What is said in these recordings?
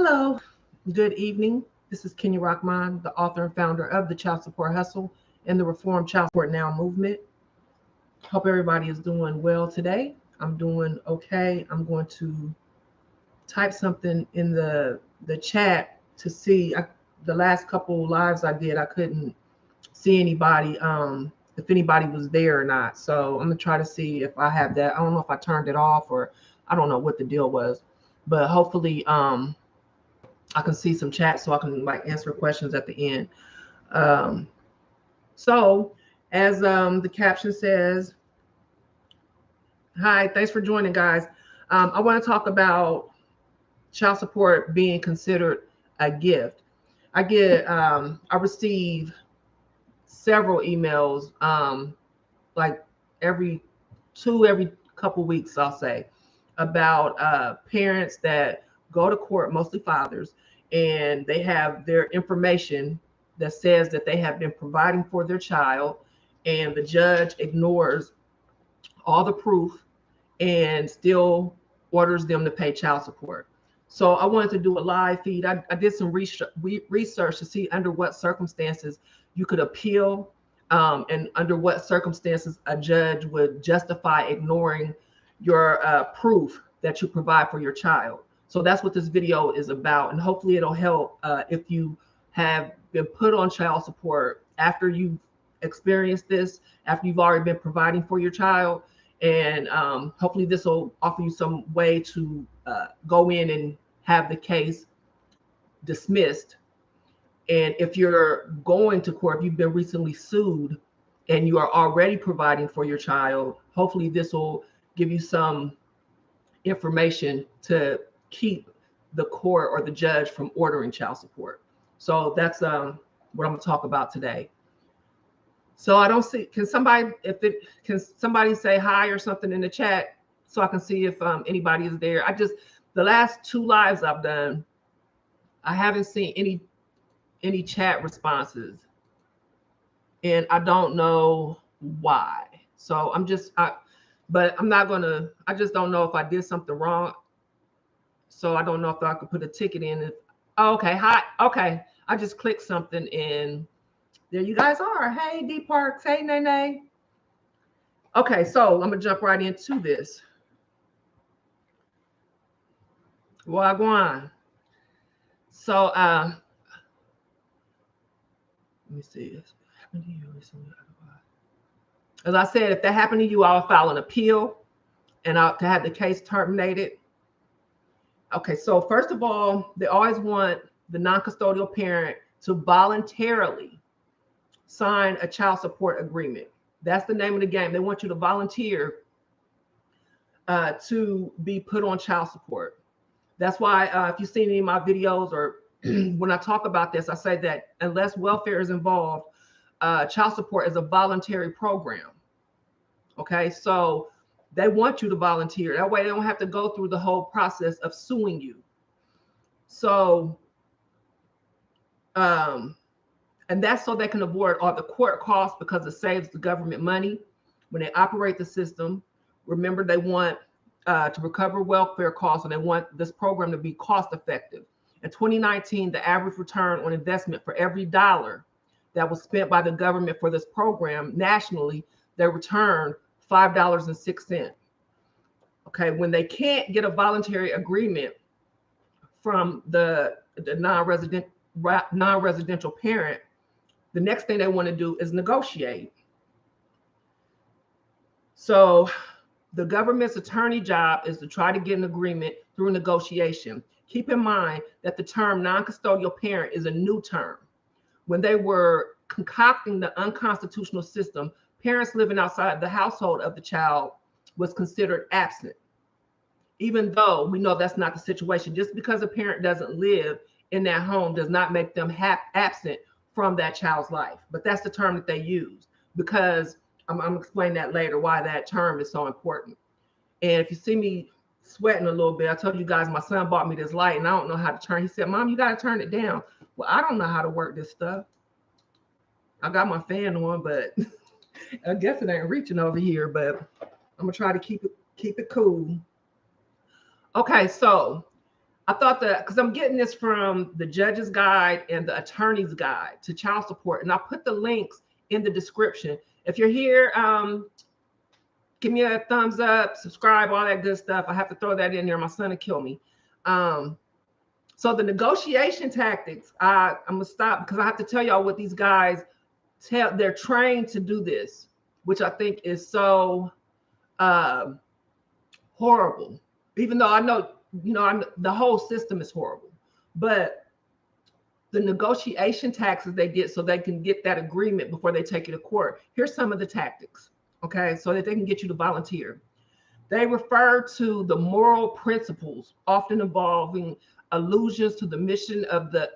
Hello, good evening. This is Kenya Rockman, the author and founder of the Child Support Hustle and the Reform Child Support Now movement. Hope everybody is doing well today. I'm doing okay. I'm going to type something in the chat to see. The last couple lives I did, I couldn't see anybody, if anybody was there or not. So I'm gonna try to see if I have that. I don't know if I turned it off or I don't know what the deal was, but hopefully I can see some chat so I can like answer questions at the end. Um, so as the caption says, hi, thanks for joining, guys. I want to talk about child support being considered a gift. I receive several emails, like every every couple weeks, I'll say, about parents that go to court, mostly fathers, and they have their information that says that they have been providing for their child, and the judge ignores all the proof and still orders them to pay child support. So I wanted to do a live feed. I did some research to see under what circumstances you could appeal, and under what circumstances a judge would justify ignoring your proof that you provide for your child. So that's what this video is about. And hopefully it'll help if you have been put on child support after you've experienced this, after you've already been providing for your child. And hopefully this will offer you some way to go in and have the case dismissed. And if you're going to court, if you've been recently sued and you are already providing for your child, hopefully this will give you some information to keep the court or the judge from ordering child support. So that's what I'm going to talk about today. So I don't see, can somebody say hi or something in the chat so I can see if anybody is there. The last two lives I've done, I haven't seen any chat responses, and I don't know why. So but I'm not gonna, I just don't know if I did something wrong. So I don't know if I could put a ticket in. Okay, hi, okay. I just clicked something and there you guys are. Hey, D Parks. Hey, Nene. Okay, so I'm gonna jump right into this. Wagwan. So let me see. As I said, if that happened to you, I'll file an appeal and to have the case terminated. Okay, so first of all, they always want the non-custodial parent to voluntarily sign a child support agreement. That's the name of the game. They want you to volunteer to be put on child support. That's why if you've seen any of my videos or when I talk about this, I say that unless welfare is involved, child support is a voluntary program. Okay, so they want you to volunteer. That way they don't have to go through the whole process of suing you. So, and that's so they can avoid all the court costs because it saves the government money when they operate the system. Remember, they want to recover welfare costs, and they want this program to be cost effective. In 2019, the average return on investment for every dollar that was spent by the government for this program nationally, they returned $5.06. Okay, when they can't get a voluntary agreement from the non-residential parent, the next thing they want to do is negotiate. So the government's attorney job is to try to get an agreement through negotiation. Keep in mind that the term non-custodial parent is a new term. When they were concocting the unconstitutional system, parents living outside the household of the child was considered absent, even though we know that's not the situation. Just because a parent doesn't live in that home does not make them absent from that child's life. But that's the term that they use, because I'm explaining that later, why that term is so important. And if you see me sweating a little bit, I told you guys my son bought me this light and I don't know how to turn. He said, Mom, you got to turn it down. Well, I don't know how to work this stuff. I got my fan on, but I guess it ain't reaching over here, but I'm gonna try to keep it cool. Okay, so I thought that because I'm getting this from the judge's guide and the attorney's guide to child support, and I'll put the links in the description. If you're here, give me a thumbs up, subscribe, all that good stuff. I have to throw that in there. My son will kill me. So the negotiation tactics, I'm gonna stop because I have to tell y'all what these guys they're trained to do this, which I think is so horrible. Even though I know, the whole system is horrible, but the negotiation tactics they get so they can get that agreement before they take you to court. Here's some of the tactics, okay, so that they can get you to volunteer. They refer to the moral principles, often involving allusions to the mission of the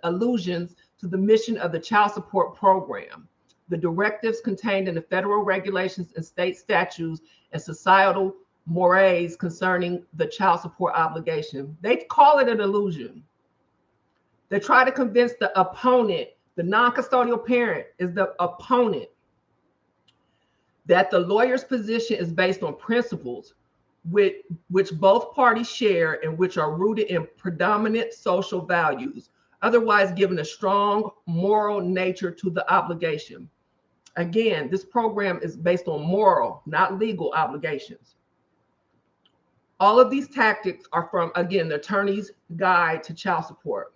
child support program, the directives contained in the federal regulations and state statutes, and societal mores concerning the child support obligation. They call it an illusion. They try to convince the opponent, the non-custodial parent is the opponent, that the lawyer's position is based on principles which both parties share and which are rooted in predominant social values, otherwise giving a strong moral nature to the obligation. Again, this program is based on moral, not legal obligations. All of these tactics are from, again, the attorney's guide to child support.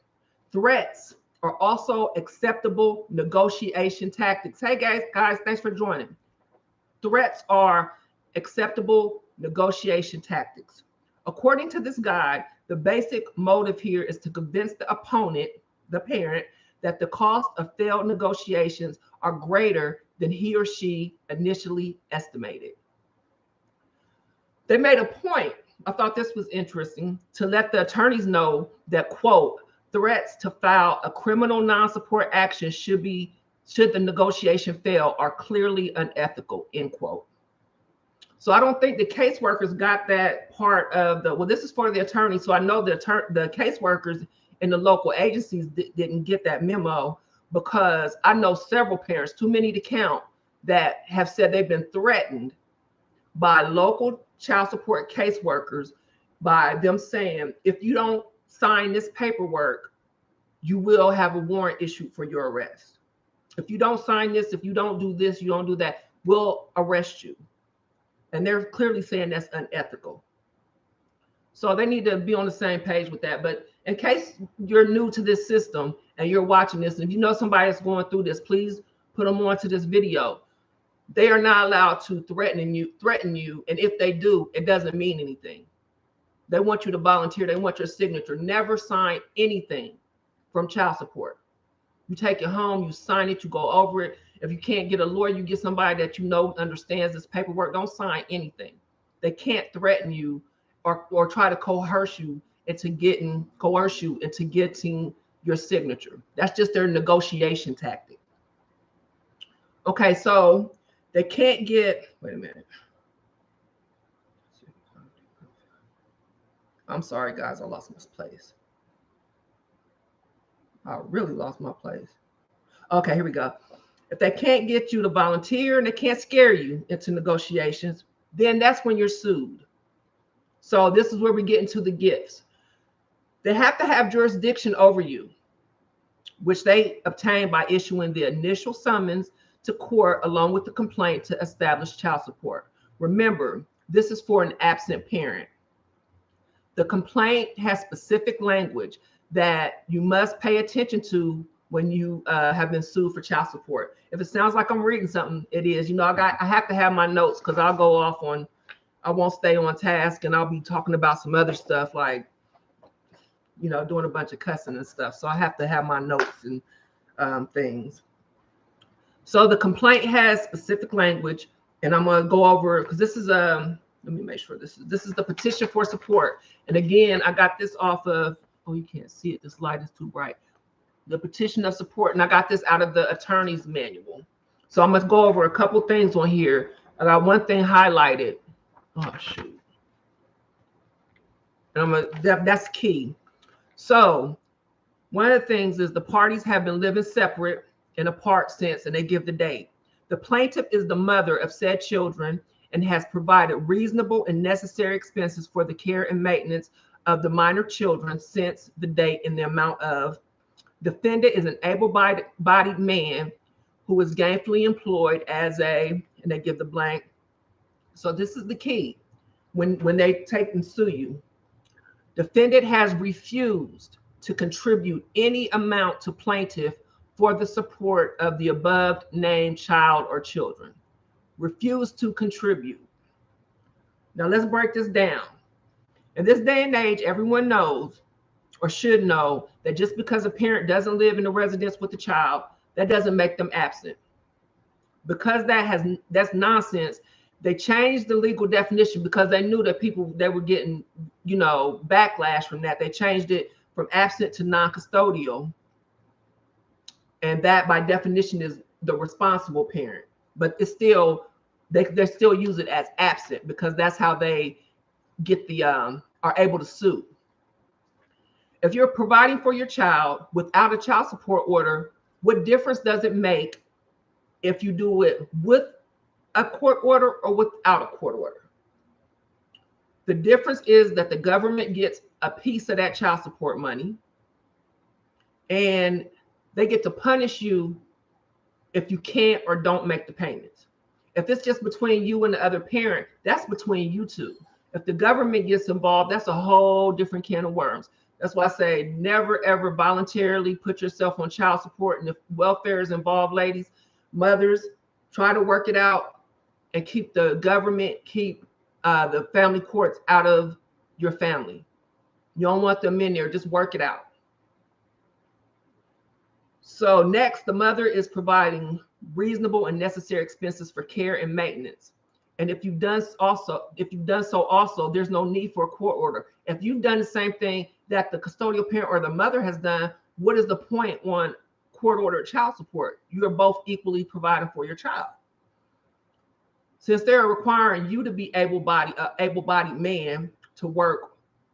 Threats are also acceptable negotiation tactics. Hey guys, thanks for joining. Threats are acceptable negotiation tactics. According to this guide, the basic motive here is to convince the opponent, the parent, that the cost of failed negotiations are greater than he or she initially estimated. They made a point, I thought this was interesting, to let the attorneys know that, quote, threats to file a criminal non-support action should the negotiation fail are clearly unethical, end quote. So I don't think the caseworkers got that part of this is for the attorney. So I know the caseworkers in the local agencies didn't get that memo, because I know several parents, too many to count, that have said they've been threatened by local child support caseworkers by them saying, if you don't sign this paperwork, you will have a warrant issued for your arrest. If you don't sign this, if you don't do this, you don't do that, we'll arrest you. And they're clearly saying that's unethical. So they need to be on the same page with that. But in case you're new to this system and you're watching this, and if you know somebody that's going through this, please put them onto this video. They are not allowed to threaten you. And if they do, it doesn't mean anything. They want you to volunteer. They want your signature. Never sign anything from child support. You take it home, you sign it, you go over it. If you can't get a lawyer, you get somebody that you know understands this paperwork. Don't sign anything. They can't threaten you or try to coerce you into getting your signature. That's just their negotiation tactic. Okay, so they can't get, wait a minute. I'm sorry, guys, I lost my place. I really lost my place. Okay, here we go. If they can't get you to volunteer and they can't scare you into negotiations, then that's when you're sued. So this is where we get into the gifts. They have to have jurisdiction over you, which they obtain by issuing the initial summons to court along with the complaint to establish child support. Remember, this is for an absent parent. The complaint has specific language that you must pay attention to when you have been sued for child support. If it sounds like I'm reading something, it is. I have to have my notes because I'll go off on, I won't stay on task, and I'll be talking about some other stuff like, doing a bunch of cussing and stuff. So I have to have my notes and things. So the complaint has specific language, and I'm going to go over, because this is let me make sure this is the petition for support. And again, I got this off of, oh, you can't see it. This light is too bright. The petition of support, and I got this out of the attorney's manual. So I'm gonna go over a couple things on here. I got one thing highlighted. Oh shoot! And that's key. So one of the things is the parties have been living separate and apart since, and they give the date. The plaintiff is the mother of said children and has provided reasonable and necessary expenses for the care and maintenance of the minor children since the date in the amount of defendant is an able-bodied man who is gainfully employed as a, and they give the blank. So this is the key. When they take and sue you, defendant has refused to contribute any amount to plaintiff for the support of the above named child or children. Refused to contribute. Now let's break this down. In this day and age, everyone knows or should know that just because a parent doesn't live in a residence with the child, that doesn't make them absent. Because that's nonsense. They changed the legal definition because they knew that they were getting, backlash from that. They changed it from absent to non-custodial. And that by definition is the responsible parent. But it's still, they still use it as absent because that's how they get are able to sue. If you're providing for your child without a child support order, what difference does it make if you do it with a court order or without a court order? The difference is that the government gets a piece of that child support money, and they get to punish you if you can't or don't make the payments. If it's just between you and the other parent, that's between you two. If the government gets involved, that's a whole different can of worms. That's why I say never, ever voluntarily put yourself on child support. And if welfare is involved, ladies, mothers, try to work it out and keep the government, keep the family courts out of your family. You don't want them in there. Just work it out. So next, the mother is providing reasonable and necessary expenses for care and maintenance. And if you've done so also, there's no need for a court order. If you've done the same thing that the custodial parent or the mother has done, what is the point on court-ordered child support? You are both equally providing for your child. Since they're requiring you to be able-bodied man to work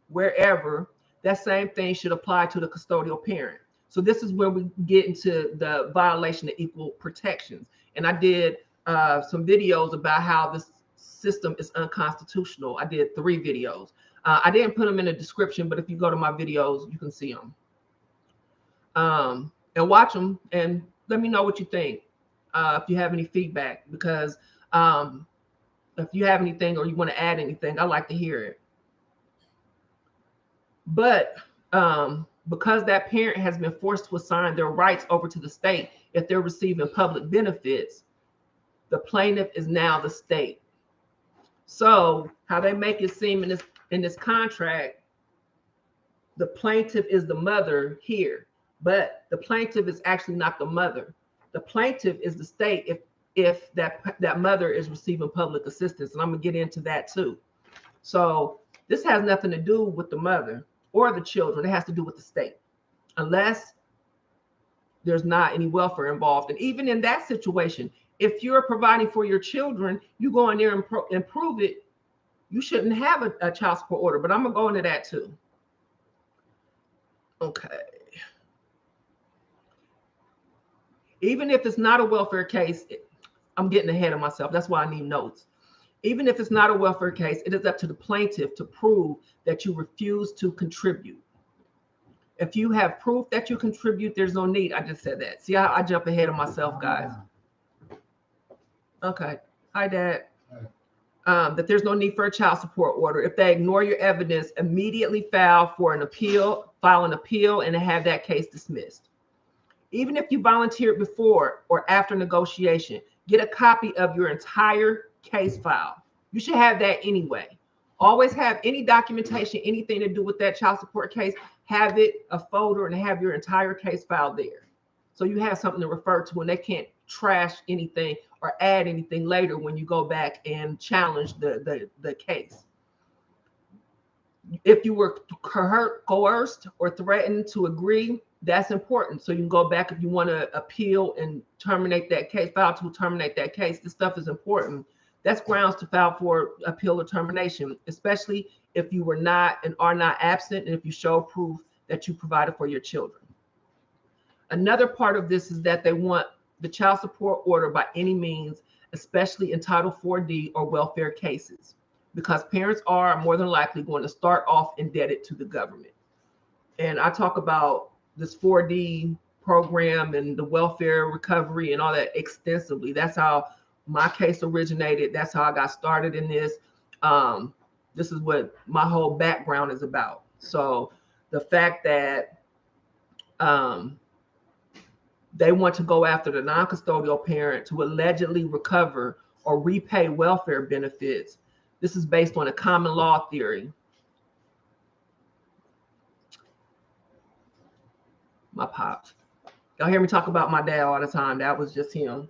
wherever, that same thing should apply to the custodial parent. So this is where we get into the violation of equal protections. And I did some videos about how this system is unconstitutional. I did 3 videos. I didn't put them in the description, but if you go to my videos, you can see them. And watch them and let me know what you think. If you have any feedback, because if you have anything or you want to add anything, I'd like to hear it. But because that parent has been forced to assign their rights over to the state if they're receiving public benefits, the plaintiff is now the state. So how they make it seem in this contract, the plaintiff is the mother here, but the plaintiff is actually not the mother. The plaintiff is the state if that mother is receiving public assistance, and I'm gonna get into that too. So this has nothing to do with the mother or the children. It has to do with the state, unless there's not any welfare involved. And even in that situation, if you're providing for your children, you go in there and prove it, you shouldn't have a child support order. But I'm gonna go into that too. Okay. Even if it's not a welfare case, I'm getting ahead of myself. That's why I need notes. Even if it's not a welfare case, it is up to the plaintiff to prove that you refuse to contribute. If you have proof that you contribute, there's no need. I just said that. See how I jump ahead of myself, guys. Okay. Hi, Dad. That there's no need for a child support order. If they ignore your evidence, immediately file an appeal, and have that case dismissed. Even if you volunteered before or after negotiation, get a copy of your entire case file. You should have that anyway. Always have any documentation, anything to do with that child support case, have it a folder and have your entire case file there. So you have something to refer to and they can't trash anything or add anything later when you go back and challenge the case. If you were coerced or threatened to agree, that's important. So you can go back if you want to appeal and terminate that case, file to terminate that case. This stuff is important. That's grounds to file for appeal or termination, especially if you were not and are not absent and if you show proof that you provided for your children. Another part of this is that they want the child support order by any means, especially in Title 4D or welfare cases. because parents are more than likely going to start off indebted to the government. And I talk about this 4D program and the welfare recovery and all that extensively. That's how my case originated. That's how I got started in this. This is what my whole background is about. So the fact that they want to go after the non-custodial parent to allegedly recover or repay welfare benefits, this is based on a common law theory. My pops. Y'all hear me talk about my dad all the time. That was just him.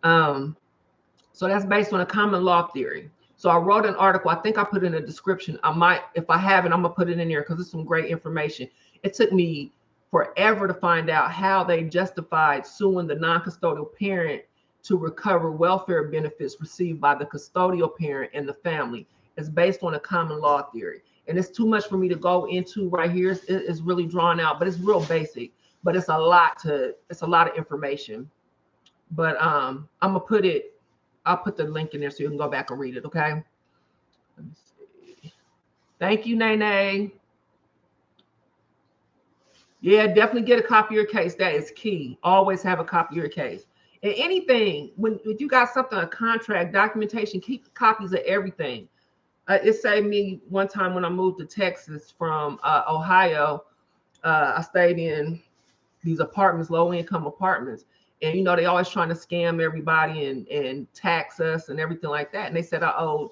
So that's based on a common law theory. So I wrote an article. I think I put in a description. I might, if I haven't, I'm gonna put it in there because it's some great information. It took me forever to find out how they justified suing the non-custodial parent to recover welfare benefits received by the custodial parent and the family. It's based on a common law theory. And it's too much for me to go into right here. It's really drawn out, but it's real basic. But it's a lot of information. But I'm gonna put it, I'll put the link in there so you can go back and read it, okay? Let me see. Thank you, Nene. Yeah, definitely get a copy of your case. That is key. Always have a copy of your case. And anything, when you got something, a contract, documentation, keep copies of everything. It saved me one time when I moved to Texas from Ohio. I stayed in these apartments, low-income apartments. And, you know, they always trying to scam everybody and tax us and everything like that. And they said I owed,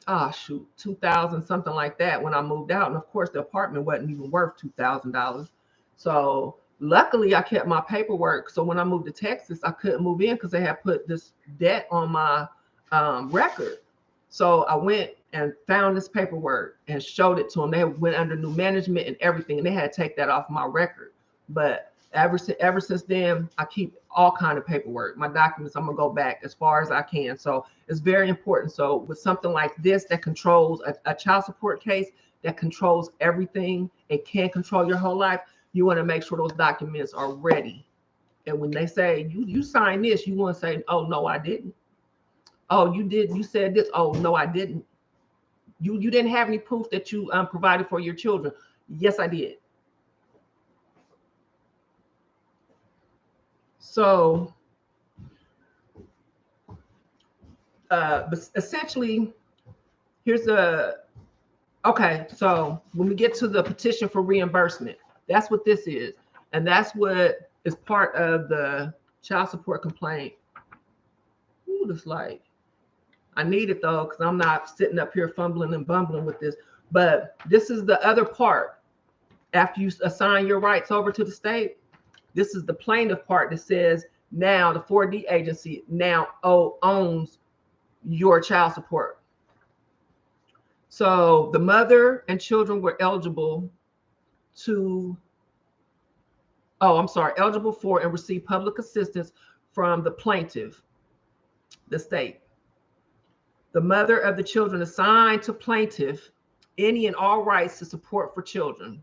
$2,000, something like that when I moved out. And, of course, the apartment wasn't even worth $2,000. So luckily, I kept my paperwork. So when I moved to Texas, I couldn't move in because they had put this debt on my record. So I went and found this paperwork and showed it to them. They went under new management and everything, and they had to take that off my record. But ever since then, I keep all kind of paperwork, my documents. I'm gonna go back as far as I can. So it's very important. So with something like this that controls a child support case that controls everything, it can control your whole life. You want to make sure those documents are ready. And when they say you signed this, you want to say, oh no, I didn't. Oh, you did. You said this. Oh no, I didn't. You didn't have any proof that you provided for your children. Yes, I did. So, but essentially, here's okay. So when we get to the petition for reimbursement, that's what this is, and that's what is part of the child support complaint. Ooh, this light. I need it though, because I'm not sitting up here fumbling and bumbling with this. But this is the other part. After you assign your rights over to the state, this is the plaintiff part that says now the 4D agency now owns your child support. So the mother and children were eligible for and receive public assistance from the plaintiff, the state. The mother of the children assigned to plaintiff any and all rights to support for children.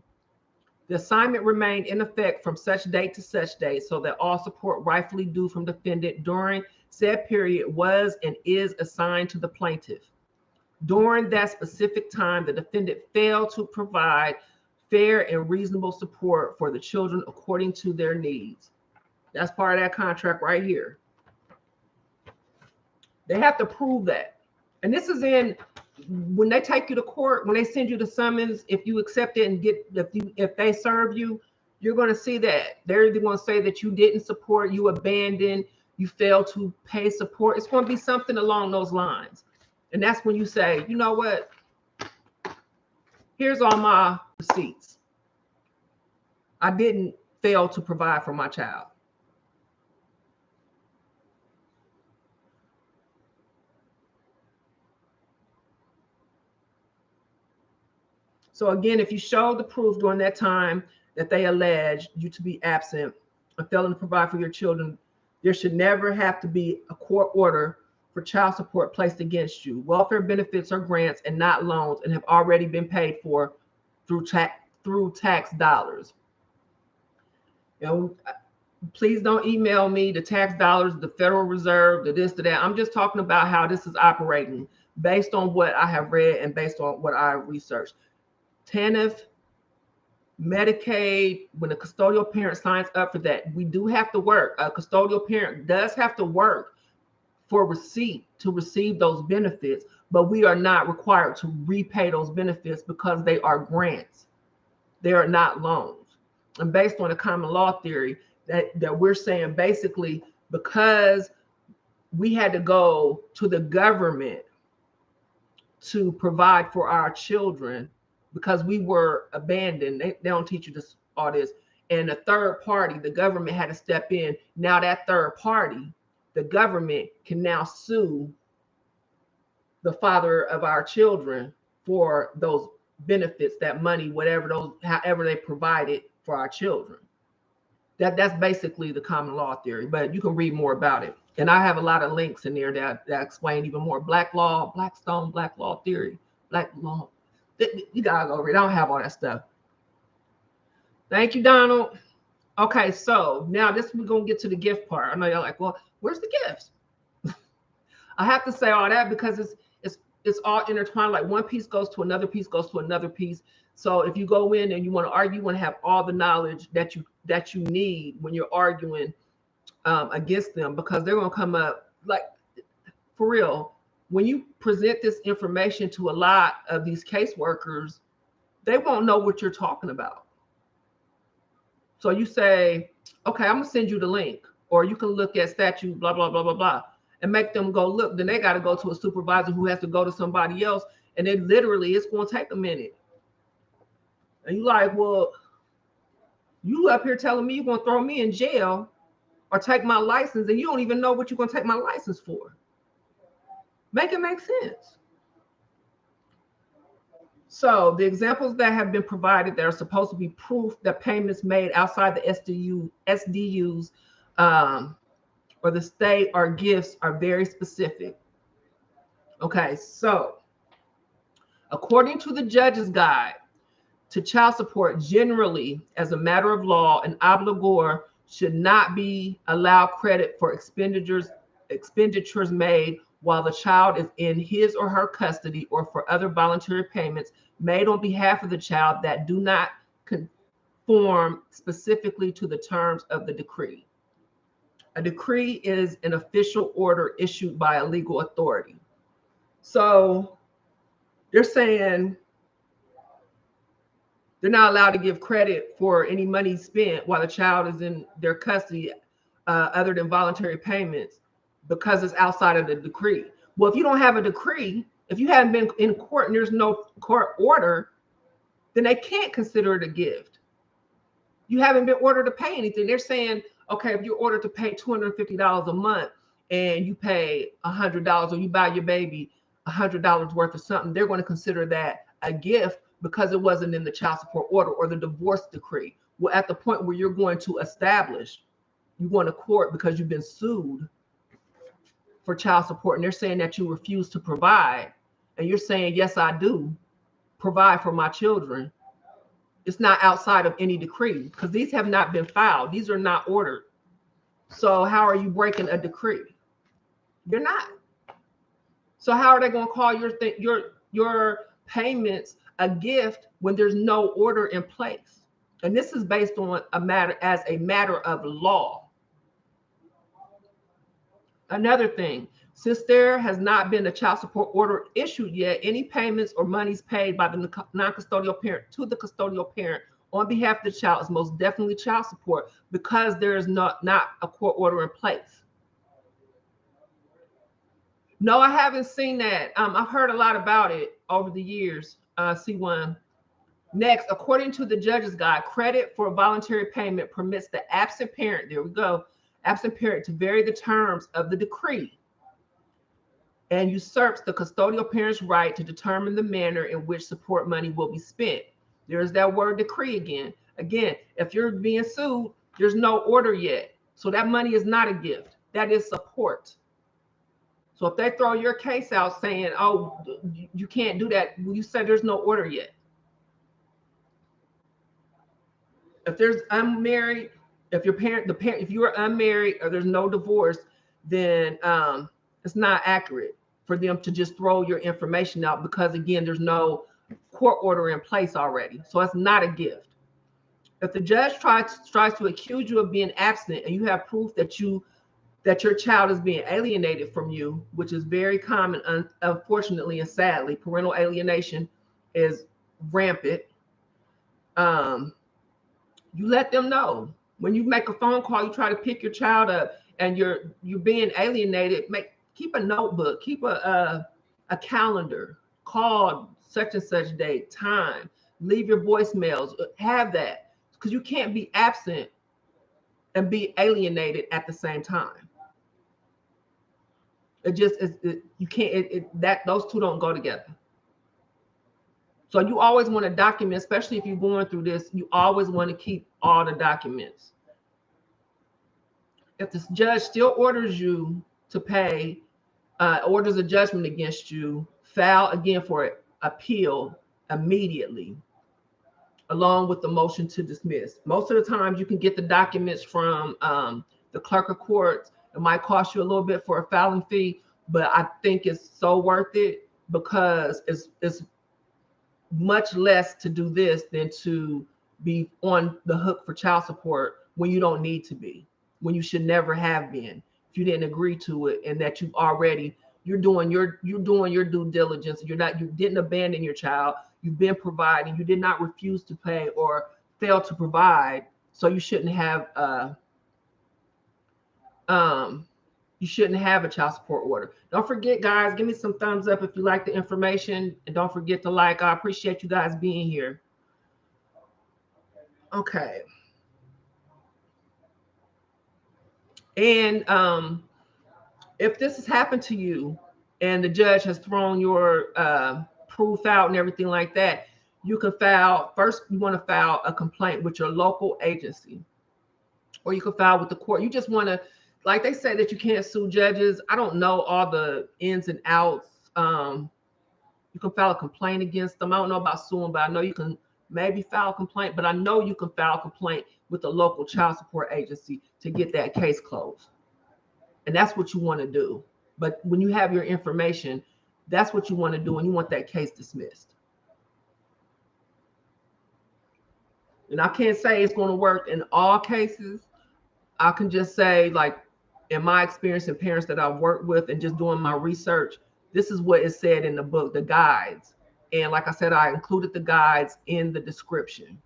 The assignment remained in effect from such date to such date, so that all support rightfully due from defendant during said period was and is assigned to the plaintiff. During that specific time, the defendant failed to provide fair and reasonable support for the children according to their needs. That's part of that contract right here. They have to prove that. And this is in when they take you to court, when they send you the summons, if you accept it and if they serve you, you're going to see that they're either going to say that you didn't support, you abandoned, you failed to pay support. It's going to be something along those lines. And that's when you say, you know what? Here's all my receipts. I didn't fail to provide for my child. So again, if you show the proof during that time that they allege you to be absent and failing to provide for your children, there should never have to be a court order for child support placed against you. Welfare benefits are grants and not loans and have already been paid for through tax dollars. You know, please don't email me the tax dollars, the Federal Reserve, the this, the that. I'm just talking about how this is operating. based on what I have read and based on what I researched. TANF, Medicaid, when a custodial parent signs up for that, we do have to work. A custodial parent does have to work for receipt to receive those benefits, but we are not required to repay those benefits because they are grants. They are not loans. And based on the common law theory that we're saying, basically, because we had to go to the government to provide for our children because we were abandoned. They don't teach you this, all this. And a third party, the government had to step in. Now that third party, the government, can now sue the father of our children for those benefits, that money, whatever those, however they provided for our children. That's basically the common law theory, but you can read more about it. And I have a lot of links in there that explain even more. Black law, Blackstone, black law theory, black law. You gotta go read. I don't have all that stuff. Thank you, Donald. Okay, so now we're gonna get to the gift part. I know you're like, well, where's the gifts? I have to say all that because it's all intertwined. Like one piece goes to another piece, goes to another piece. So if you go in and you want to argue, you want to have all the knowledge that you need when you're arguing against them, because they're going to come up, like, for real, when you present this information to a lot of these caseworkers, they won't know what you're talking about. So you say, okay, I'm gonna send you the link, or you can look at statute, blah, blah, blah, blah, blah, and make them go look. Then they got to go to a supervisor who has to go to somebody else. And then literally it's going to take a minute. And you like, well, you up here telling me you're going to throw me in jail or take my license, and you don't even know what you're going to take my license for. Make it make sense. So the examples that have been provided that are supposed to be proof that payments made outside the SDUs or the state or gifts are very specific. Okay, so according to the judge's guide to child support, generally, as a matter of law, an obligor should not be allowed credit for expenditures made while the child is in his or her custody, or for other voluntary payments made on behalf of the child that do not conform specifically to the terms of the decree. A decree is an official order issued by a legal authority. So they're saying they're not allowed to give credit for any money spent while the child is in their custody, other than voluntary payments, because it's outside of the decree. Well, if you don't have a decree, if you haven't been in court and there's no court order, then they can't consider it a gift. You haven't been ordered to pay anything. They're saying, okay, if you're ordered to pay $250 a month and you pay $100, or you buy your baby $100 worth of something, they're going to consider that a gift because it wasn't in the child support order or the divorce decree. Well, at the point where you're going to establish, you go to court because you've been sued for child support, and they're saying that you refuse to provide, and you're saying, yes, I do provide for my children. It's not outside of any decree because these have not been filed. These are not ordered. So how are you breaking a decree? You're not. So how are they going to call your payments a gift when there's no order in place? And this is based on a matter of law. Another thing, since there has not been a child support order issued yet, any payments or monies paid by the non-custodial parent to the custodial parent on behalf of the child is most definitely child support because there is not a court order in place. No, I haven't seen that. I've heard a lot about it over the years. C1. Next, according to the judge's guide, credit for voluntary payment permits the absent parent, there we go, absent parent to vary the terms of the decree and usurps the custodial parent's right to determine the manner in which support money will be spent. There's that word decree again. Again, if you're being sued, there's no order yet. So that money is not a gift. That is support. So if they throw your case out saying, oh, you can't do that, well, you said there's no order yet. If there's unmarried, if you are unmarried or there's no divorce, then it's not accurate. for them to just throw your information out, because again, there's no court order in place already. So it's not a gift. If the judge tries to accuse you of being absent and you have proof that your child is being alienated from you, which is very common, unfortunately and sadly, parental alienation is rampant. You let them know. When you make a phone call, you try to pick your child up and you're being alienated, keep a notebook, keep a calendar, call such and such date, time, leave your voicemails, have that, because you can't be absent and be alienated at the same time. It just is, you can't, those two don't go together. So you always want to document, especially if you're going through this, you always want to keep all the documents. If the judge still orders you to pay, orders a judgment against you, file again for appeal immediately, along with the motion to dismiss. Most of the times you can get the documents from the clerk of court. It might cost you a little bit for a filing fee, but I think it's so worth it, because it's much less to do this than to be on the hook for child support when you don't need to be, when you should never have been, if you didn't agree to it, and that you're doing your due diligence. You didn't abandon your child. You've been providing. You did not refuse to pay or fail to provide. So you shouldn't have a child support order. Don't forget, guys, give me some thumbs up if you like the information, and don't forget to like. I appreciate you guys being here. Okay. And if this has happened to you and the judge has thrown your proof out and everything like that, you can file. First, you want to file a complaint with your local agency, or you can file with the court. You just want to, like they say that you can't sue judges. I don't know all the ins and outs. You can file a complaint against them. I don't know about suing, but I know you can maybe file a complaint, but I know you can file a complaint with the local child support agency to get that case closed. And that's what you want to do. But when you have your information, that's what you want to do, and you want that case dismissed. And I can't say it's going to work in all cases. I can just say, like, in my experience and parents that I've worked with and just doing my research, this is what is said in the book, the guides. And like I said, I included the guides in the description.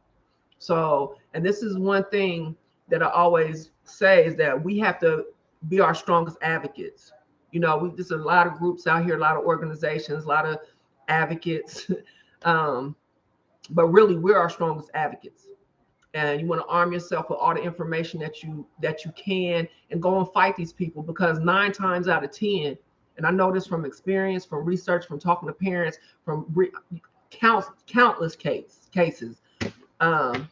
So, and this is one thing that I always say, is that we have to be our strongest advocates. You know, there's a lot of groups out here, a lot of organizations, a lot of advocates. But really, we're our strongest advocates. And you want to arm yourself with all the information that you can, and go and fight these people, because 9 times out of 10, and I know this from experience, from research, from talking to parents, from countless cases. That's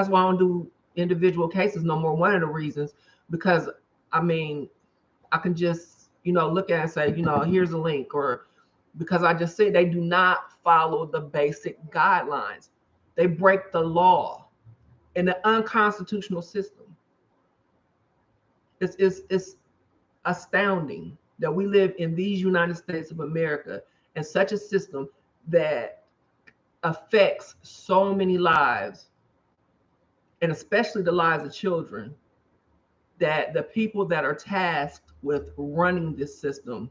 why I don't do individual cases no more. One of the reasons, because I mean, I can just, look at it and say, here's a link, or because I just said they do not follow the basic guidelines. They break the law in the unconstitutional system. It's astounding that we live in these United States of America in such a system that affects so many lives, and especially the lives of children, that the people that are tasked with running this system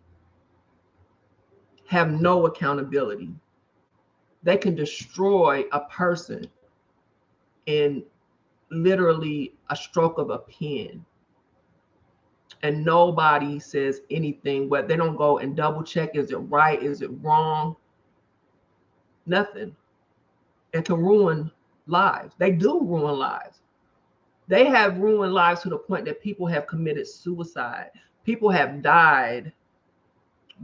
have no accountability. They can destroy a person in literally a stroke of a pen, and nobody says anything. But they don't go and double check, is it right, is it wrong? Nothing. It can ruin lives. They do ruin lives. They have ruined lives to the point that people have committed suicide. People have died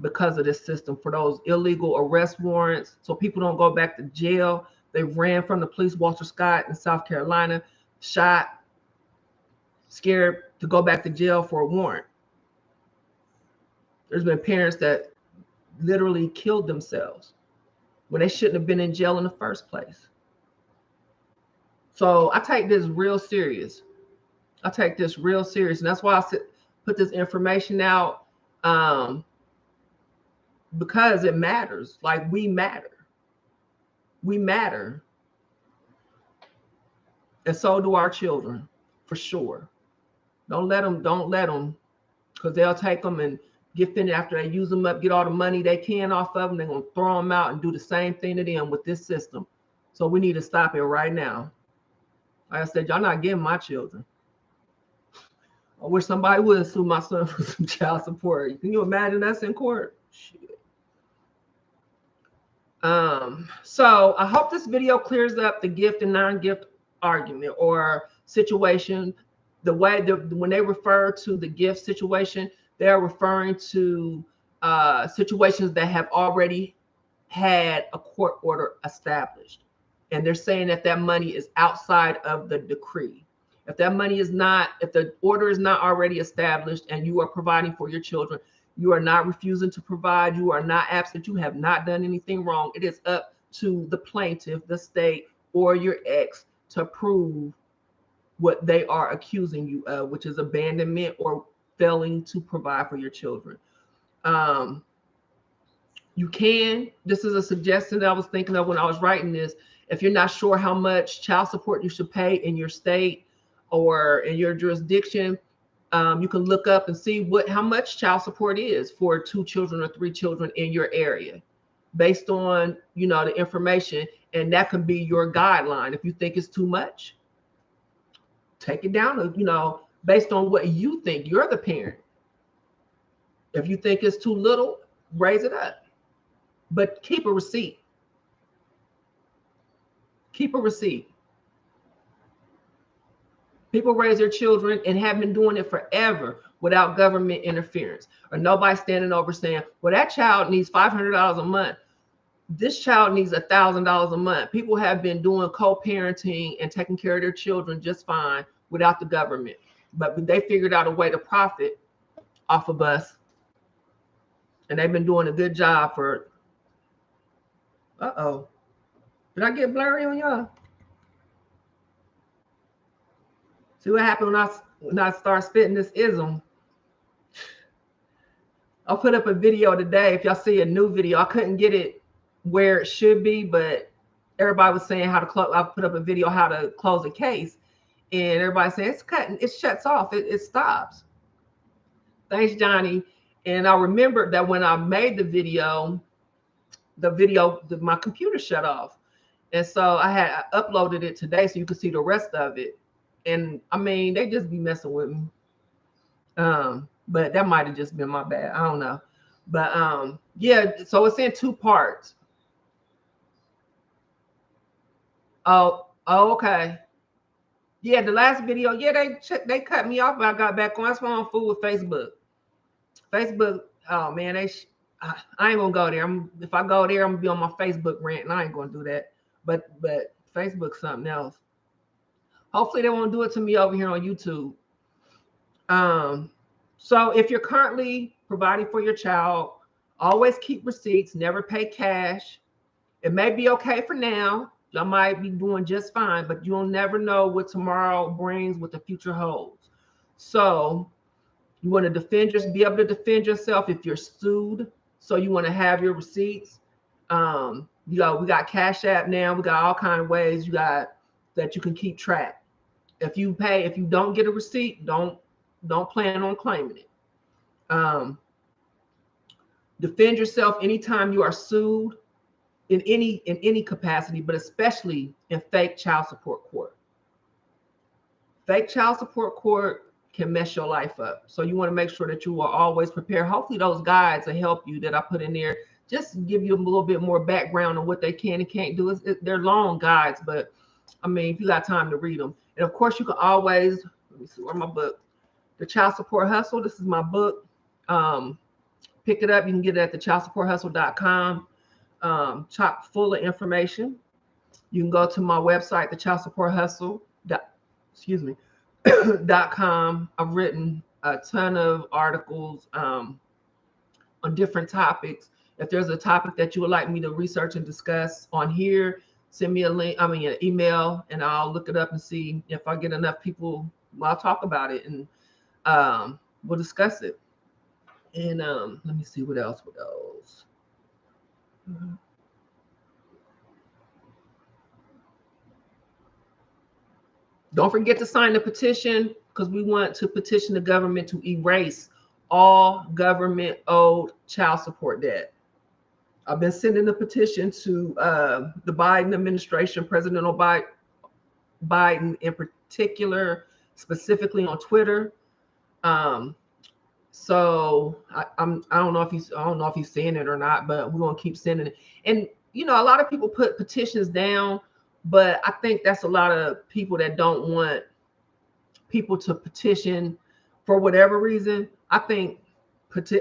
because of this system, for those illegal arrest warrants, so people don't go back to jail. They ran from the police. Walter Scott in South Carolina, shot, scared to go back to jail for a warrant. There's been parents that literally killed themselves when they shouldn't have been in jail in the first place. So I take this real serious. And that's why I put this information out. because it matters. Like, we matter. We matter. And so do our children, for sure. Don't let them, because they'll take them and get finished after they use them up, get all the money they can off of them. They're going to throw them out and do the same thing to them with this system. So we need to stop it right now. Like I said, y'all not getting my children. I wish somebody would sue my son for some child support. Can you imagine that's in court? Shit. So I hope this video clears up the gift and non-gift argument or situation. The way when they refer to the gift situation, they're referring to situations that have already had a court order established. And they're saying that that money is outside of the decree. If that money is not, if the order is not already established and you are providing for your children, you are not refusing to provide, you are not absent, you have not done anything wrong. It is up to the plaintiff, the state, or your ex to prove what they are accusing you of, which is abandonment or failing to provide for your children. You can, this is a suggestion that I was thinking of when I was writing this. If you're not sure how much child support you should pay in your state or in your jurisdiction, you can look up and see how much child support is for 2 children or 3 children in your area, based on, you know, the information, and that can be your guideline. If you think it's too much, take it down, you know, based on what you think. You're the parent. If you think it's too little, raise it up, but keep a receipt. Keep a receipt. People raise their children and have been doing it forever without government interference, or nobody standing over saying, well, that child needs $500 a month. This child needs $1,000 a month. People have been doing co-parenting and taking care of their children just fine without the government. But they figured out a way to profit off of us. And they've been doing a good job for, uh-oh. Did I get blurry on y'all? See what happened when I start spitting this ism. I'll put up a video today. If y'all see a new video, I couldn't get it where it should be, but everybody was saying how to close. I put up a video how to close a case, and everybody saying it's cutting, it shuts off, it stops. Thanks, Johnny. And I remembered that when I made the video, my computer shut off, and so I uploaded it today so you could see the rest of it. And I mean, they just be messing with me. But that might have just been my bad. I don't know. But yeah, so it's in 2 parts. Oh, okay. Yeah, the last video, yeah, they cut me off, but I got back on. That's why I'm full with Facebook. Facebook, oh man, I ain't gonna go there. If I go there, I'm gonna be on my Facebook rant, and I ain't gonna do that. But Facebook's something else. Hopefully they won't do it to me over here on YouTube. So if you're currently providing for your child, always keep receipts, never pay cash. It may be okay for now. Y'all might be doing just fine, but you'll never know what tomorrow brings, what the future holds. So you want to be able to defend yourself if you're sued. So you want to have your receipts. We got Cash App now. We got all kinds of ways that you can keep track. If you don't get a receipt, don't plan on claiming it. Defend yourself anytime you are sued in any capacity, but especially in fake child support court. Fake child support court can mess your life up. So you want to make sure that you are always prepared. Hopefully those guides will help you that I put in there, just give you a little bit more background on what they can and can't do. They're long guides, but I mean, if you got time to read them. And of course, you can always, let me see, where's my book? The Child Support Hustle. This is my book. Pick it up. You can get it at thechildsupporthustle.com. Chock full of information. You can go to my website, thechildsupporthustle.com. I've written a ton of articles on different topics. If there's a topic that you would like me to research and discuss on here, send me an email, and I'll look it up and see if I get enough people. I'll talk about it, and we'll discuss it. And let me see what else. Mhm. Don't forget to sign the petition because we want to petition the government to erase all government owed child support debt. I've been sending the petition to the Biden administration, Biden in particular, specifically on Twitter. Um, so I don't know if he's saying it or not, but we're gonna keep sending it. And a lot of people put petitions down, but I think that's a lot of people that don't want people to petition for whatever reason. I think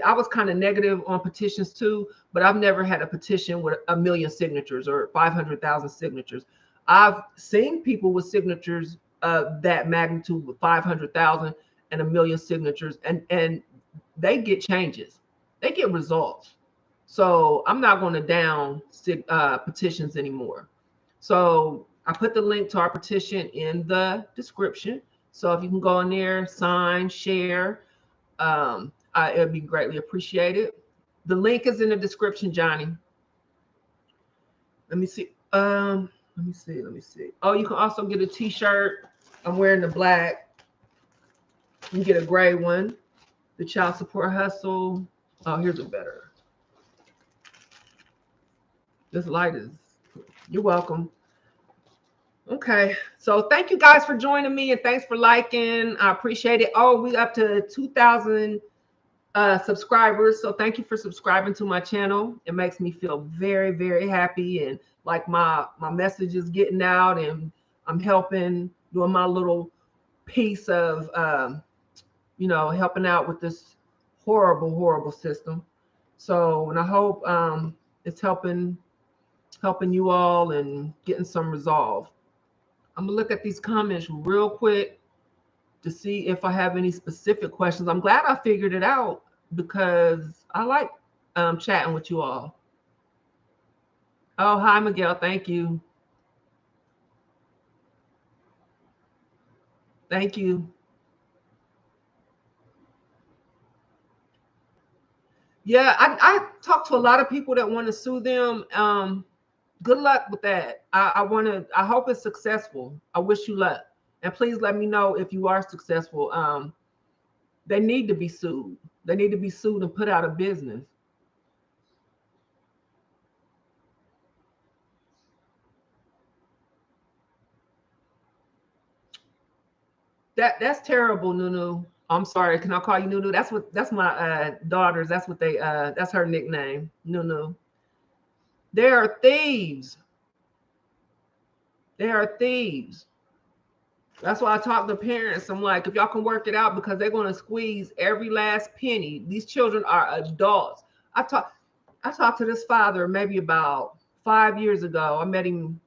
I was kind of negative on petitions too, but I've never had a petition with 1,000,000 signatures or 500,000 signatures. I've seen people with signatures of that magnitude with 500,000 and 1,000,000 signatures, and they get changes, they get results. So I'm not going to down petitions anymore. So I put the link to our petition in the description. So if you can go in there, sign, share, it would be greatly appreciated. The link is in the description, Johnny. Let me see. Let me see. Oh, you can also get a t-shirt. I'm wearing the black. You can get a gray one. The Child Support Hustle. Oh, here's a better. This light is, you're welcome. Okay, so thank you guys for joining me, and thanks for liking. I appreciate it. Oh, we up to 2,000 subscribers, so thank you for subscribing to my channel. It makes me feel very, very happy, and like my message is getting out, and I'm helping, doing my little piece of helping out with this horrible system. So, and I hope it's helping you all and getting some resolve. I'm gonna look at these comments real quick to see if I have any specific questions. I'm glad I figured it out because I like chatting with you all. Oh, hi, Miguel. Thank you. Thank you. Yeah, I talked to a lot of people that want to sue them. Good luck with that. I hope it's successful. I wish you luck. And please let me know if you are successful. They need to be sued. They need to be sued and put out of business. That's terrible, Nunu. I'm sorry. Can I call you Nunu? That's my daughters. That's what they that's her nickname, Nunu. They are thieves. They are thieves. That's why I talk to parents. I'm like, if y'all can work it out, because they're going to squeeze every last penny. These children are adults. I talked to this father maybe about 5 years ago. I met him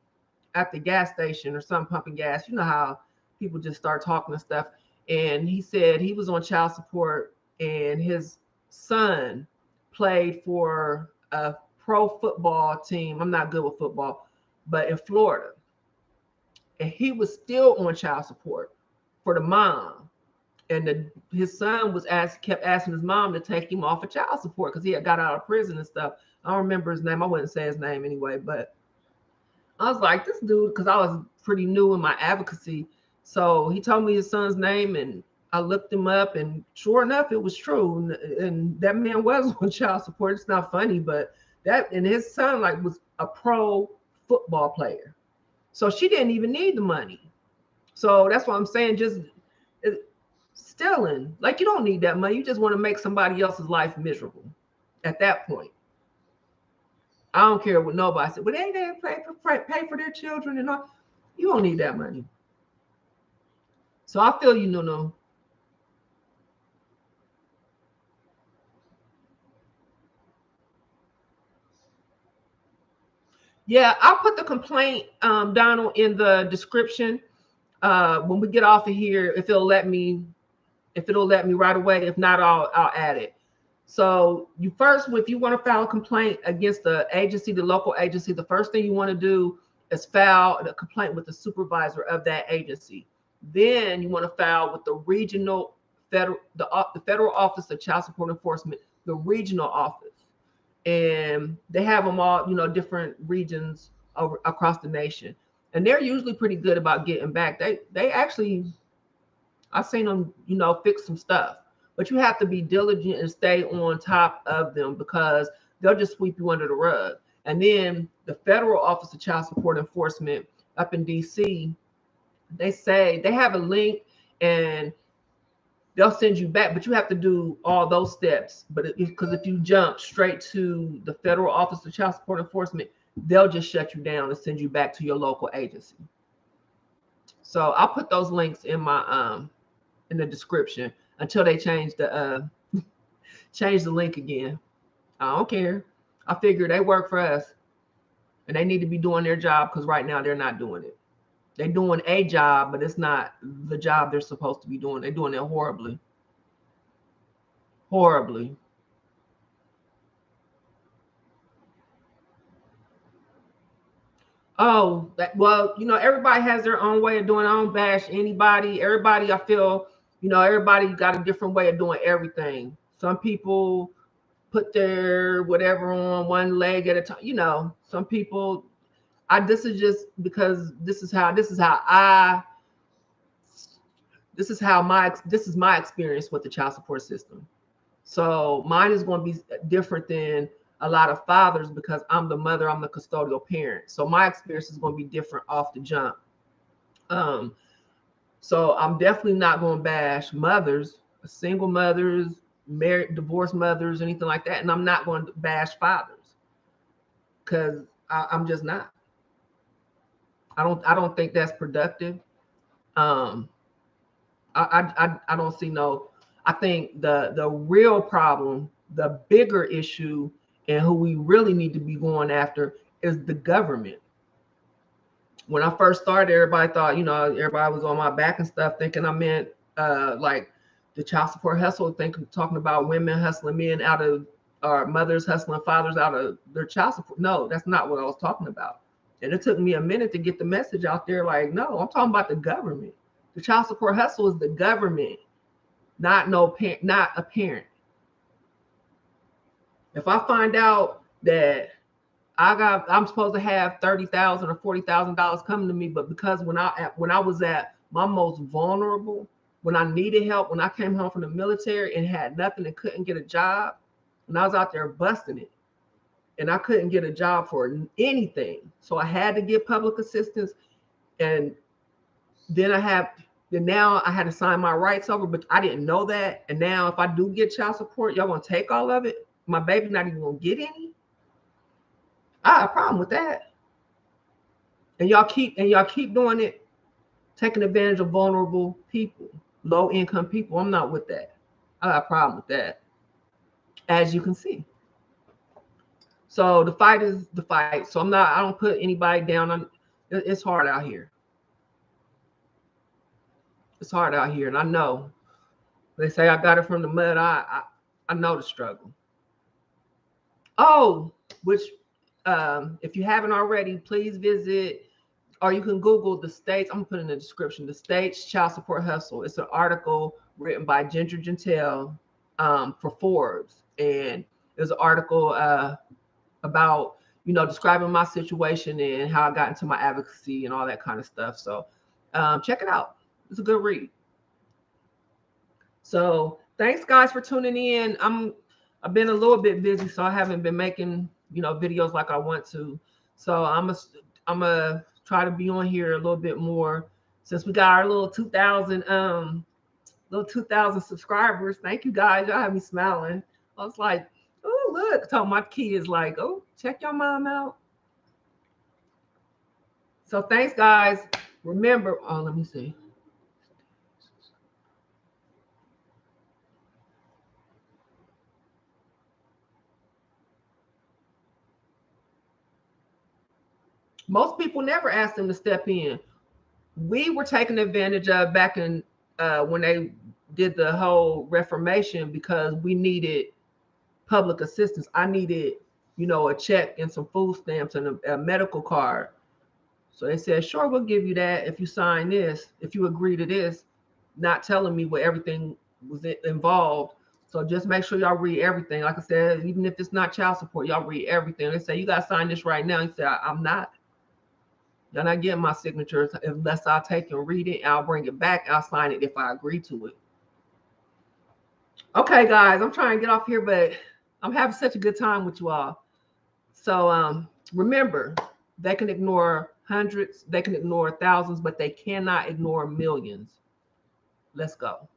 at the gas station or something, pumping gas. You know how people just start talking and stuff. And he said he was on child support, and his son played for a pro football team. I'm not good with football, but in Florida. And he was still on child support for the mom. And his son kept asking his mom to take him off of child support because he had got out of prison and stuff. I don't remember his name. I wouldn't say his name anyway, but I was like, this dude, because I was pretty new in my advocacy. So he told me his son's name, and I looked him up, and sure enough, it was true. And that man was on child support. It's not funny, but and his son was a pro football player. So she didn't even need the money. So that's what I'm saying. Just stealing, you don't need that money. You just want to make somebody else's life miserable at that point. I don't care what nobody said. But they pay for their children and all. You don't need that money. So I feel you, no. Yeah, I'll put the complaint, Donald, in the description when we get off of here. If it'll let me right away. If not, I'll add it. So if you want to file a complaint against the agency, the local agency, the first thing you want to do is file a complaint with the supervisor of that agency. Then you want to file with the federal office of child support enforcement, the regional office. and they have them all, different regions over across the nation, and they're usually pretty good about getting back. They actually, I've seen them, fix some stuff, but you have to be diligent and stay on top of them because they'll just sweep you under the rug. And then the Federal Office of Child Support Enforcement up in DC, they say they have a link and they'll send you back, but you have to do all those steps. But because if you jump straight to the Federal Office of Child Support Enforcement, they'll just shut you down and send you back to your local agency. So I'll put those links in my in the description until they change the link again. I don't care. I figure they work for us and they need to be doing their job because right now they're not doing it. They're doing a job, but it's not the job they're supposed to be doing. They're doing it horribly. Horribly. Oh, well, everybody has their own way of doing it. I don't bash anybody. Everybody, I feel, everybody got a different way of doing everything. Some people put their whatever on one leg at a time. Some people, this is just because this is my experience with the child support system. So mine is going to be different than a lot of fathers because I'm the mother, I'm the custodial parent. So my experience is going to be different off the jump. So I'm definitely not going to bash mothers, single mothers, married, divorced mothers, anything like that. And I'm not going to bash fathers because I'm just not. I don't think that's productive. I don't see no. I think the real problem, the bigger issue, and who we really need to be going after is the government. When I first started, everybody thought, everybody was on my back and stuff, thinking I meant like the child support hustle, talking about women hustling men out of, or mothers hustling fathers out of their child support. No, that's not what I was talking about. And it took me a minute to get the message out there. Like, no, I'm talking about the government. The child support hustle is the government, not a parent. If I find out that I'm supposed to have $30,000 or $40,000 coming to me, but because when I was at my most vulnerable, when I needed help, when I came home from the military and had nothing and couldn't get a job, when I was out there busting it, and I couldn't get a job for anything, so I had to get public assistance, and then now I had to sign my rights over, but I didn't know that. And now if I do get child support, y'all gonna take all of it? My baby not even gonna get any? I have a problem with that. And y'all keep doing it, taking advantage of vulnerable people, low income people. I'm not with that. I have a problem with that, as you can see. So the fight is the fight. So I don't put anybody down. It's hard out here. It's hard out here. And I know they say I got it from the mud. I know the struggle. Oh, which if you haven't already, please visit, or you can Google the states. I'm gonna put in the description, the states child support hustle. It's an article written by Ginger Gentile for Forbes. And there's an article about, describing my situation and how I got into my advocacy and all that kind of stuff. So check it out. It's a good read. So thanks guys for tuning in. I've been a little bit busy, so I haven't been making, videos like I want to. So I'm gonna try to be on here a little bit more since we got our little 2,000 subscribers. Thank you guys. Y'all have me smiling. I was like, oh, look, told my kids like, oh, check your mom out. So thanks guys. Remember, let me see. Most people never ask them to step in. We were taken advantage of back in when they did the whole Reformation because we needed public assistance. I needed, a check and some food stamps and a medical card. So they said, sure, we'll give you that if you sign this, if you agree to this, not telling me what everything was involved So just make sure y'all read everything. Like I said, even if it's not child support, y'all read everything. They say, you got to sign this right now. You say, I'm not. You're not getting my signatures unless I take and read it. I'll bring it back. I'll sign it if I agree to it. Okay, guys, I'm trying to get off here, but I'm having such a good time with you all. So remember, they can ignore hundreds, they can ignore thousands, but they cannot ignore millions. Let's go.